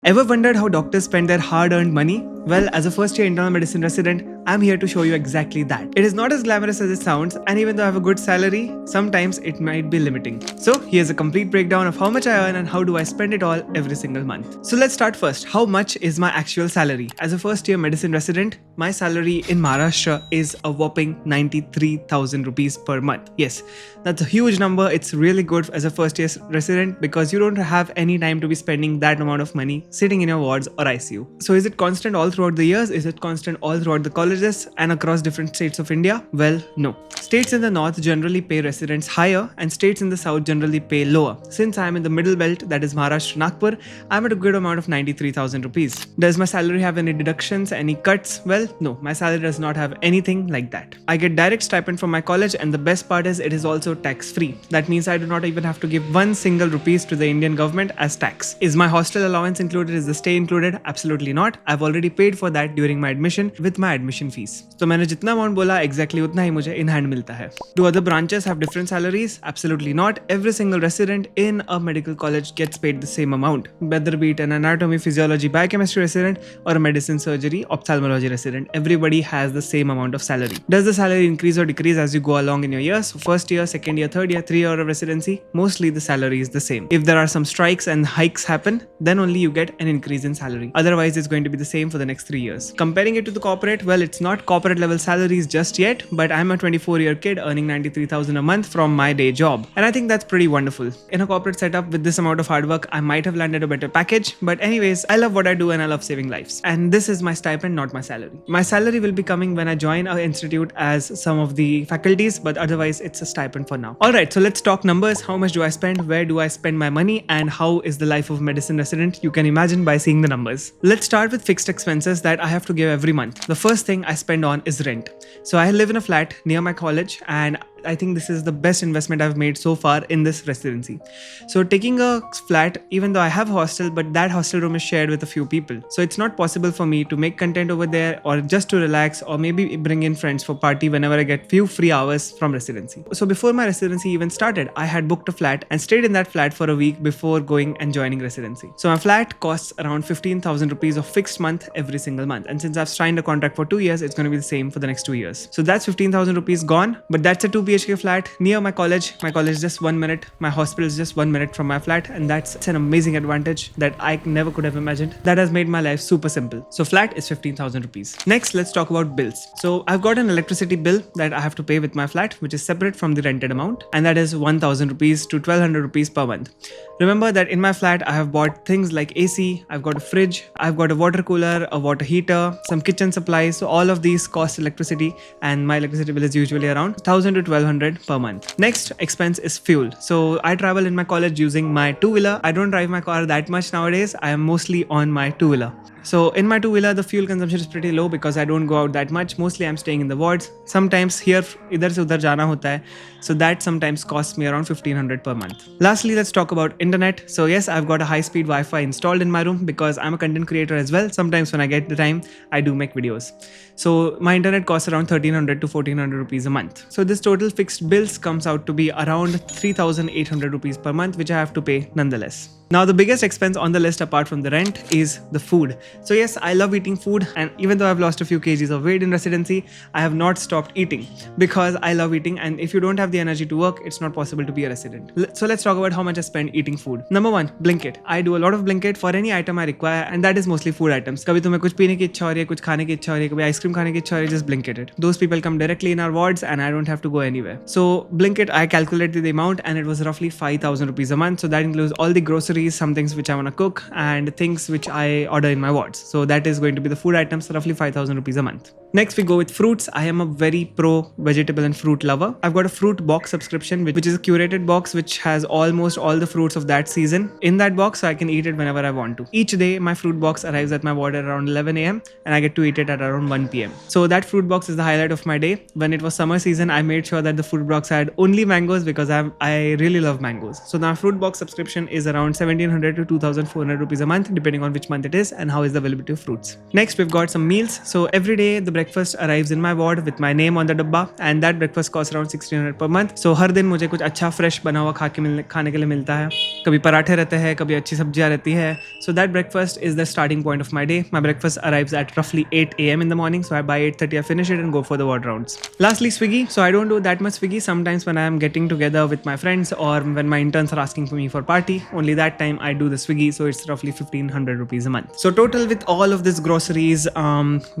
Ever wondered how doctors spend their hard-earned money? Well, as a first-year internal medicine resident, I'm here to show you exactly that. It is not as glamorous as it sounds, and even though I have a good salary, sometimes it might be limiting. So here's a complete breakdown of how much I earn and how do I spend it all every single month. So let's start first. How much is my actual salary? As a first-year medicine resident, my salary in Maharashtra is a whopping 93,000 rupees per month. Yes, that's a huge number. It's really good as a first-year resident because you don't have any time to be spending that amount of money sitting in your wards or ICU. So is it constant all throughout the years? Is it constant all throughout the colleges and across different states of India? Well, no. States in the north generally pay residents higher and states in the south generally pay lower. Since I am in the middle belt, that is Maharashtra, Nagpur, I'm at a good amount of 93,000 rupees. Does my salary have any deductions, any cuts? Well, no, my salary does not have anything like that. I get direct stipend from my college, and the best part is it is also tax-free. That means I do not even have to give one single rupees to the Indian government as tax. Is my hostel allowance included? Is the stay included? Absolutely not. I've already paid for that during my admission with my admission fees. So मैंने जितना amount बोला exactly उतना ही मुझे in hand मिलता है. Do other branches have different salaries? Absolutely not. Every single resident in a medical college gets paid the same amount, whether be it an anatomy, physiology, biochemistry resident or a medicine, surgery, ophthalmology resident. Everybody has the same amount of salary. Does the salary increase or decrease as you go along in your years? So first year, second year, third year, 3 year of residency, mostly the salary is the same. If there are some strikes and hikes happen, then only you get an increase in salary. Otherwise, it's going to be the same for the next 3 years. Comparing it to the corporate, well, it's not corporate level salaries just yet, but I'm a 24-year kid earning 93,000 a month from my day job. And I think that's pretty wonderful. In a corporate setup with this amount of hard work, I might have landed a better package. But anyways, I love what I do and I love saving lives. And this is my stipend, not my salary. My salary will be coming when I join our institute as some of the faculties, but otherwise it's a stipend for now. Alright, so let's talk numbers. How much do I spend? Where do I spend my money? And how is the life of medicine resident? You can imagine by seeing the numbers. Let's start with fixed expenses that I have to give every month. The first thing I spend on is rent. So I live in a flat near my college, and I think this is the best investment I've made so far in this residency. So taking a flat, even though I have a hostel, but that hostel room is shared with a few people. So it's not possible for me to make content over there or just to relax or maybe bring in friends for party whenever I get few free hours from residency. So before my residency even started, I had booked a flat and stayed in that flat for a week before going and joining residency. So my flat costs around 15,000 rupees of fixed month every single month. And since I've signed a contract for 2 years, it's going to be the same for the next 2 years. So that's 15,000 rupees gone, but that's a 2 BHK flat near my college. My college is just 1 minute. My hospital is just 1 minute from my flat, and that's an amazing advantage that I never could have imagined. That has made my life super simple. So flat is 15,000 rupees. Next, let's talk about bills. So I've got an electricity bill that I have to pay with my flat, which is separate from the rented amount, and that is 1,000 rupees to 1,200 rupees per month. Remember that in my flat, I have bought things like AC, I've got a fridge, I've got a water cooler, a water heater, some kitchen supplies. So all of these cost electricity, and my electricity bill is usually around 1,000 to 1,200 per month. Next expense is fuel. So I travel in my college using my two-wheeler. I don't drive my car that much nowadays. I am mostly on my two-wheeler. So in my two-wheeler, the fuel consumption is pretty low because I don't go out that much. Mostly I'm staying in the wards. Sometimes here, idhar se udhar jana hota hai. So that sometimes costs me around 1,500 per month. Lastly, let's talk about internet. So yes, I've got a high-speed Wi-Fi installed in my room because I'm a content creator as well. Sometimes when I get the time, I do make videos. So my internet costs around 1,300 to 1,400 rupees a month. So this total fixed bills comes out to be around 3,800 rupees per month, which I have to pay nonetheless. Now the biggest expense on the list apart from the rent is the food. So yes, I love eating food, and even though I've lost a few kgs of weight in residency, I have not stopped eating because I love eating, and if you don't have the energy to work, it's not possible to be a resident. So let's talk about how much I spend eating food. Number one, Blinkit. I do a lot of Blinkit for any item I require, and that is mostly food items. कभी तुम्हें कुछ पीने की इच्छा हो रही है, कुछ खाने की इच्छा हो रही है, कभी आइसक्रीम खाने की इच्छा हो रही है, just Blinkit it. Those people come directly in our wards and I don't have to go anywhere. So Blinkit, I calculated the amount and it was roughly 5,000 rupees a month. So that includes all the groceries, some things which I want to cook, and things which I order in my wards. So that is going to be the food items, roughly 5,000 rupees a month. Next, we go with fruits. I am a very pro vegetable and fruit lover. I've got a fruit box subscription, which is a curated box which has almost all the fruits of that season in that box, so I can eat it whenever I want to. Each day, my fruit box arrives at my ward at around 11 a.m. and I get to eat it at around 1 p.m. So that fruit box is the highlight of my day. When it was summer season, I made sure that the fruit box had only mangoes because I really love mangoes. So my fruit box subscription is around 70 1700 to 2400 rupees a month, depending on which month it is and how is the availability of fruits. Next, we've got some meals. So every day the breakfast arrives in my ward with my name on the dabba, and that breakfast costs around 1600 per month. So हर दिन मुझे कुछ अच्छा fresh बना हुआ खाने के लिए मिलता है. कभी पराठे रहते हैं, कभी अच्छी सब्जियां रहती है. So that breakfast is the starting point of my day. My breakfast arrives at roughly 8 a.m. in the morning. So by 8:30 I finish it and go for the ward rounds. Lastly, Swiggy. So I don't do that much Swiggy. Sometimes when I am getting together with my friends or when my interns are asking for me for party, only that time I do the Swiggy. So it's roughly 1500 rupees a month. So total with all of this groceries,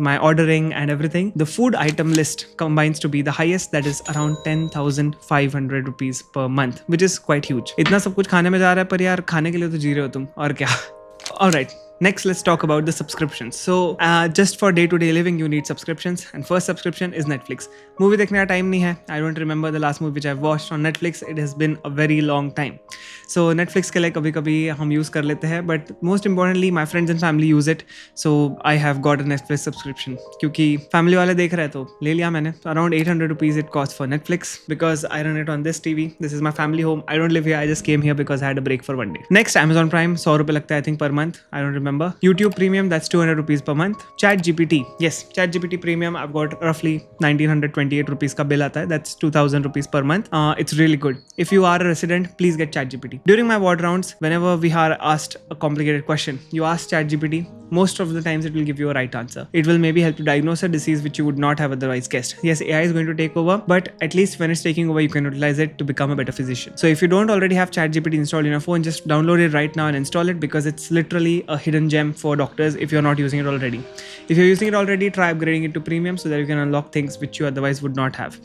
my ordering and everything, the food item list combines to be the highest, that is around 10,500 rupees per month, which is quite huge. इतना सब कुछ खाने में जा रहा है, पर यार खाने के लिए तो जी रहे हो तुम, और क्या. Alright, next let's talk about the subscriptions. So just for day-to-day living you need subscriptions, and first subscription is Netflix. Movie देखने का time नहीं है. I don't remember the last movie which I've watched on Netflix. It has been a very long time. So Netflix के लिए कभी-कभी हम use कर लेते हैं, but most importantly my friends and family use it. So I have got a Netflix subscription क्योंकि family वाले देख रहे हैं तो ले लिया मैंने. Around 800 rupees it costs for Netflix because I run it on this TV. This is my family home. I don't live here. I just came here because I had a break for one day. Next, Amazon Prime, 100 रुपए लगता है I think per month. I don't remember. YouTube Premium, that's 200 rupees per month. ChatGPT, yes, ChatGPT Premium, I've got roughly 1928 rupees ka bill aata hai. That's 2000 rupees per month. It's really good. If you are a resident, please get ChatGPT. During my ward rounds, whenever we are asked a complicated question, you ask ChatGPT, most of the times it will give you a right answer. It will maybe help to diagnose a disease which you would not have otherwise guessed. Yes, AI is going to take over, but at least when it's taking over, you can utilize it to become a better physician. So if you don't already have ChatGPT installed in your phone, just download it right now and install it because it's literally a hidden gem for doctors if you're not using it already. If you're using it already, try upgrading it to premium so that you can unlock things which you otherwise would not have.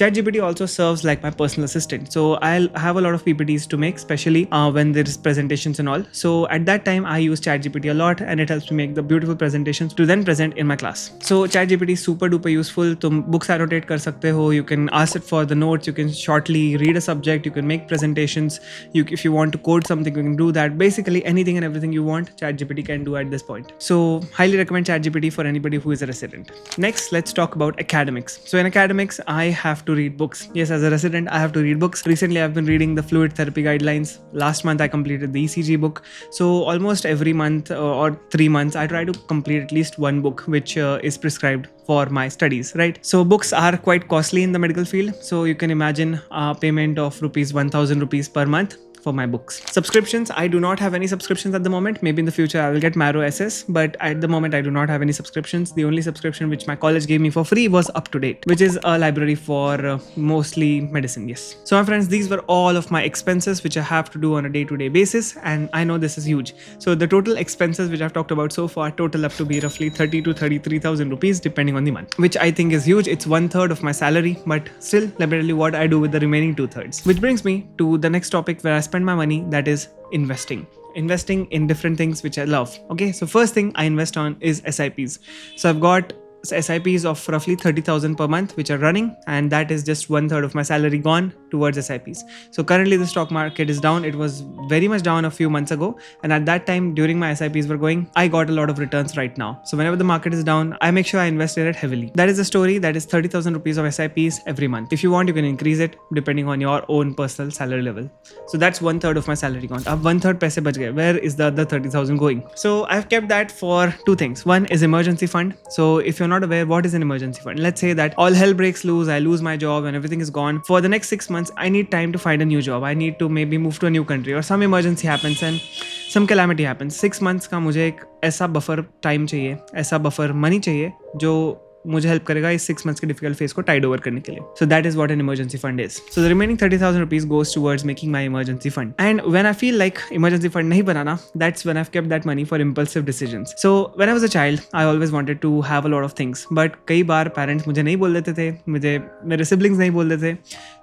ChatGPT also serves like my personal assistant. So I'll have a lot of PPTs to make, especially when there's presentations and all. So at that time, I use ChatGPT a lot and it helps me make the beautiful presentations to then present in my class. So ChatGPT is super duper useful. तुम books annotate कर सकते हो. You can ask it for the notes. You can shortly read a subject. You can make presentations. If you want to code something, you can do that. Basically anything and everything you want, ChatGPT can do at this point. So highly recommend ChatGPT for anybody who is a resident. Next, let's talk about academics. So in academics, I have to read books. Yes, as a resident, I have to read books. Recently, I've been reading the fluid therapy guidelines. Last month, I completed the ECG book. So almost every month or 3 months, I try to complete at least one book which is prescribed for my studies, right? So books are quite costly in the medical field. So you can imagine a payment of 1,000 rupees per month for my books. Subscriptions, I do not have any subscriptions at the moment. Maybe in the future I will get Marrow SS, but at the moment I do not have any subscriptions. The only subscription which my college gave me for free was Up to Date, which is a library for mostly medicine. Yes. So my friends, these were all of my expenses which I have to do on a day-to-day basis, and I know this is huge. So the total expenses which I've talked about so far total up to be roughly 30 to 33,000 rupees depending on the month, which I think is huge. It's 1/3 of my salary, but still, let me tell you what I do with the remaining 2/3. Which brings me to the next topic where I spend my money, that is investing in different things which I love. Okay, so first thing I invest on is SIPs. So I've got SIPs of roughly 30,000 per month which are running, and that is just 1/3 of my salary gone towards SIPs. So currently the stock market is down. It was very much down a few months ago, and at that time during my SIPs were going, I got a lot of returns right now. So whenever the market is down, I make sure I invest in it heavily. That is the story. That is 30,000 rupees of SIPs every month. If you want, you can increase it depending on your own personal salary level. So that's 1/3 of my salary gone. Ab 1/3 paise bach gaye. Where is the other 30,000 going? So I've kept that for two things. One is emergency fund. So if you're not aware, what is an emergency fund? Let's say that all hell breaks loose, I lose my job and everything is gone. For the next 6 months, I need time to find a new job. I need to maybe move to a new country, or some emergency happens and some calamity happens. 6 months का मुझे एक ऐसा buffer time चाहिए, ऐसा buffer money चाहिए जो मुझे help करेगा इस 6 months के डिफिकल्ट फेज को टाइड ओवर करने के लिए. So that is what an emergency fund is. So the remaining 30,000 rupees goes towards making my emergency fund. And when I feel like emergency fund नहीं बनाना, that's when I've kept that money for impulsive decisions. So when I was a child, I always wanted to have a lot of things, but कई बार parents मुझे नहीं बोल देते थे, मुझे मेरे siblings नहीं बोल देते.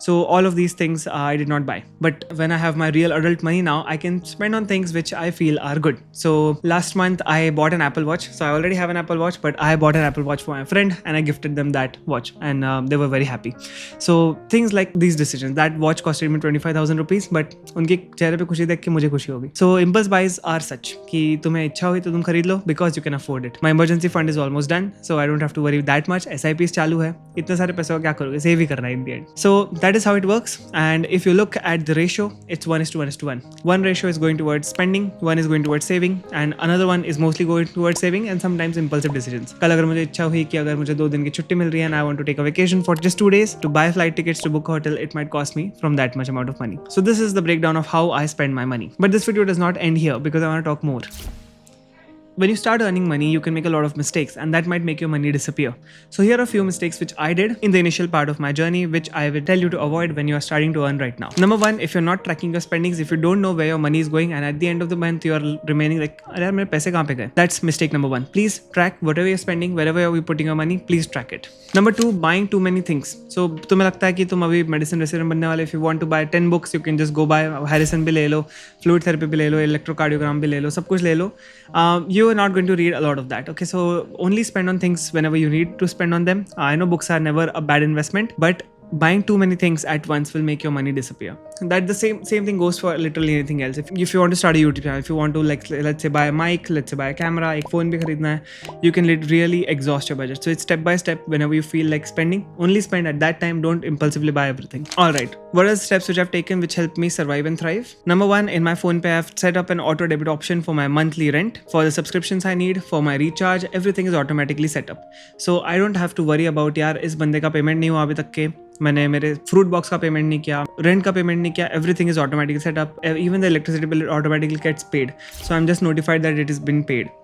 So all of these things I did not buy. But when I have my real adult money now, I can spend on things which I feel are good. So last month I bought an Apple Watch. So I already have an Apple Watch, but I bought an Apple Watch for my friend friend and I gifted them that watch, and they were very happy. So things like these decisions, that watch costed me 25,000 rupees, but उनके चेहरे पे खुशी देख के मुझे खुशी होगी. So impulse buys are such कि तुम्हें इच्छा हुई तो तुम खरीद लो because you can afford it. My emergency fund is almost done, so I don't have to worry that much. SIPs चालू है, इतने सारे पैसे को क्या करोगे, सेव ही करना है in the end. So that is how it works. And if you look at the ratio, it's 1:1:1. One ratio is going towards spending, one is going towards saving, and another one is mostly going towards saving and sometimes impulsive decisions. कल अगर मुझे इच्छा हुई कि अगर मुझे 2 दिन की छुट्टी मिल रही है and I want to take a vacation for just 2 days, to buy flight tickets, to book a hotel, it might cost me from that much amount of money. So this is the breakdown of how I spend my money. But this video does not end here because I want to talk more. When you start earning money, you can make a lot of mistakes and that might make your money disappear. So here are a few mistakes which I did in the initial part of my journey, which I will tell you to avoid when you are starting to earn right now. Number one, if you're not tracking your spendings, if you don't know where your money is going and at the end of the month you are remaining like, "Arey mere paise kahan pe gaye?" That's mistake number one. Please track whatever you're spending, wherever you're putting your money, please track it. Number two, buying too many things. So तुम्हें लगता है कि तुम अभी medicine resident बनने वाले, if you want to buy 10 books, you can just go buy Harrison भी ले लो, fluid therapy भी ले लो, electrocardiogram भी ले लो, सब कुछ ले लो. You are not going to read a lot of that. Okay, so only spend on things whenever you need to spend on them. I know books are never a bad investment, but buying too many things at once will make your money disappear. That the same thing goes for literally anything else. If you want to start a YouTube channel, if you want to, like, let's say buy a mic, let's say buy a camera, एक phone भी खरीदना है, you can really exhaust your budget. So it's step by step. Whenever you feel like spending, only spend at that time. Don't impulsively buy everything. All right, what are the steps which I've taken which help me survive and thrive? Number one, in my phone pay, I've set up an auto debit option for my monthly rent, for the subscriptions I need, for my recharge. Everything is automatically set up, so I don't have to worry about यार इस बंदे का payment नहीं हुआ अभी तक के, मैंने मेरे फ्रूट बॉक्स का पेमेंट नहीं किया, रेंट का पेमेंट नहीं किया. Everything is automatically set up. Even the electricity bill automatically gets paid, so I'm just notified that it has been paid.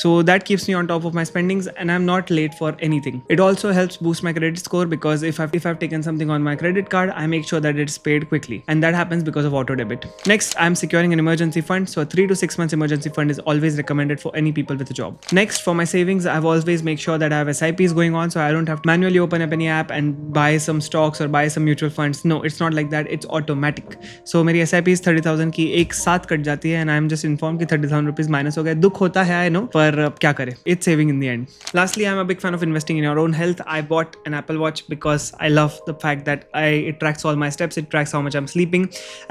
So that keeps me on top of my spendings and I'm not late for anything. It also helps boost my credit score because if I've taken something on my credit card, I make sure that it's paid quickly, and that happens because of auto debit. Next, I'm securing an emergency fund, so a 3 to 6 months emergency fund is always recommended for any people with a job. Next, for my savings, I've always make sure that I have SIPs going on, so I don't have to manually open up any app and buy some stocks or buy some mutual funds. No, it's not like that. It's automatic. So मेरी SIPs 30,000 की एक साथ cut जाती है and I'm just informed कि 30,000 rupees minus हो गए. दुख होता है, I know, पर क्या करें, it's saving in the end. Lastly, I'm a big fan of investing in your own health. I bought an Apple Watch because I love the fact that it tracks all my steps, it tracks how much I'm sleeping.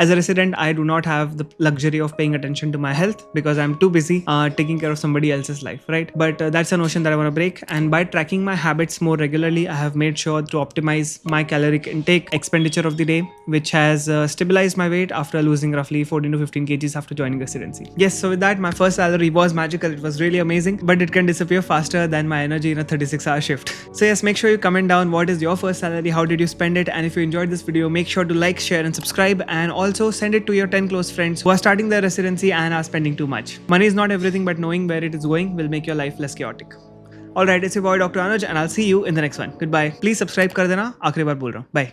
As a resident, I do not have the luxury of paying attention to my health because I'm too busy taking care of somebody else's life, right? But that's a notion that I want to break, and by tracking my habits more regularly, I have made sure to optimize my caloric intake, expenditure of the day, which has stabilized my weight after losing roughly 14 to 15 kgs after joining residency. Yes, so with that, my first salary was magical. It was really amazing, but it can disappear faster than my energy in a 36-hour shift. So yes, make sure you comment down what is your first salary, how did you spend it, and if you enjoyed this video, make sure to like, share and subscribe, and also send it to your 10 close friends who are starting their residency and are spending too much. Money is not everything, but knowing where it is going will make your life less chaotic. Alright, it's your boy Dr. Anuj and I'll see you in the next one. Goodbye. Please subscribe कर देना, आखिरी बार बोल रहा हूँ. Bye.